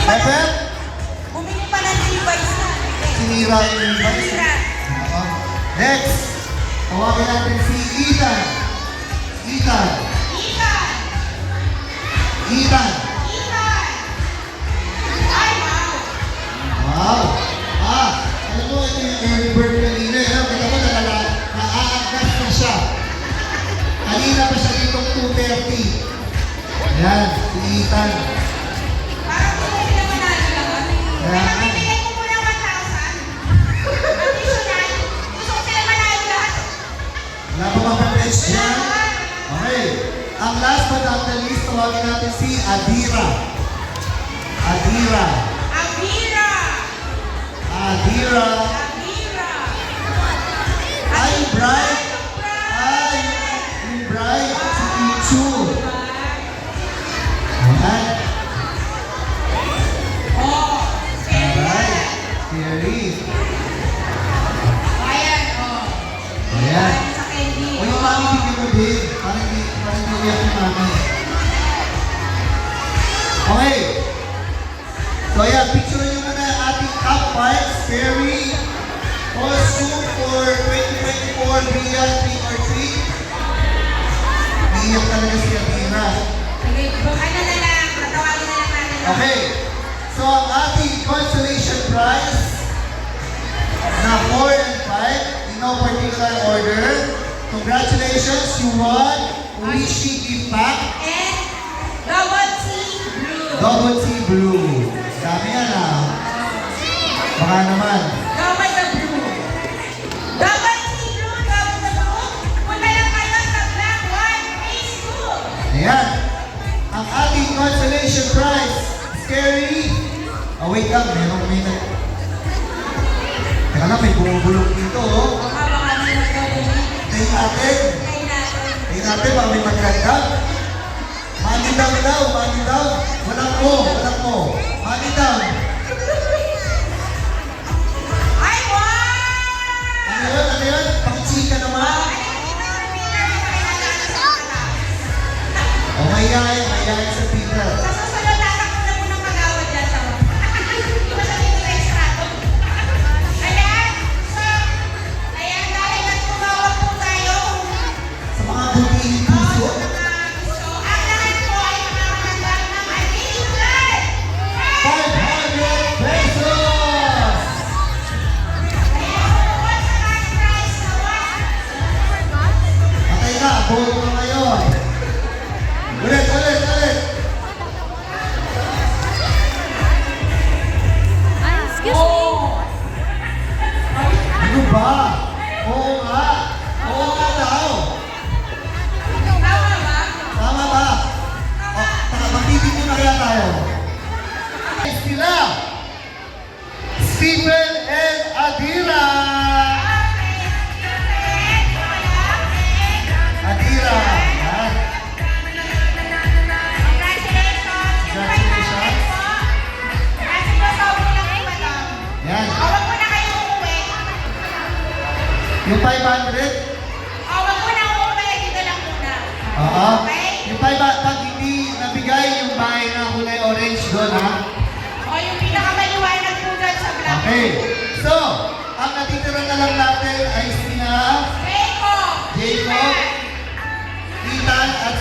Pepper? Bumili pa ng Levi's na. Sinira yung Levi's. Sinira. Next, tawagin natin si Ethan. Ethan. Ethan! Ethan. Ethan! Ay, wow! Wow. Alam mo, ito yung early bird kanina. Kita mo, naaangkas na siya. Kanina pa siya ditong 2:30. Ayan, si Ethan. Parang gusto nila manalo lang. Kaya bibigyan ko muna 1,000. Additional. Gusto ko sila manalo lahat. Wala pa bang pag-pledge dyan? Okay. Ang last but not the least, tawagin natin si Adira. Adira. Avira! Adira. Avira! Ay, Bright. Ay, yung Bright. Si Ichu. Ayan. Oh, Alright. Scary. ayan, oh. Ayan. Sa candy. O yung mami, bigyan mo din. Parang hindi umiyak yung mami. Okay. So ayan, picture nyo muna ang ating top 5 scary costume for 2024 Beyond Trick or Treat. Iiyak talaga si Adira. Sige, ano na lang, tatawagin na lang natin. Okay. So ang ating consolation prize na 4 and 5 in no particular order. Congratulations, you won Uishi Gift Pack. And Double T Blue. Double T Blue. Dami yan ah. Baka naman. Double the Blue. Double T Blue, double the Blue. Punta lang kayo sa Black One Facebook. Ayan. Ang ating consolation prize. Scary. Oh, wait lang. May Teka lang, may bumubulong dito oh. Baka may mag-double. Tingin natin. Try natin. Tingin natin, baka may magdagdag. Money down daw, money down. Walang mo, walang mo. Money down. Ay, wow! Ano yun, ano yun? Pakichika naman. O, mayayain sa Peter. Sa susunod, tatakbo na munang mag-awad dyan sa mga. Di ba sabi ko registrado? Ayan! So, ayan, dahil nagtumawag po tayo. Sa mga butihing puso. So, ang lahat po ay makakagdag ng additional 500 pesos! Ayan, bukod sa cash prize na Patay ka, bold mo ngayon. Ulit. Oh! Ano ba? Oo nga. Oo nga daw. Tama ba? Tama ba? O, magbibigyan na kaya tayo. Sila, Stephen and Adira. Adira. Yan. Congratulations! Kasi po sa uwi lang po ito. Yan. Huwag mo na kayo umuwi. Yung 500. Huwag mo na umuwi. Dito lang muna. Oo. Okay? Yung 500, pag hindi nabigay yung bahay na kulay orange doon, ha? O yung pinakamaliwanag po dyan sa black. Okay. So, ang natitira na lang natin ay sina Jacob! Jacob, Ethan, at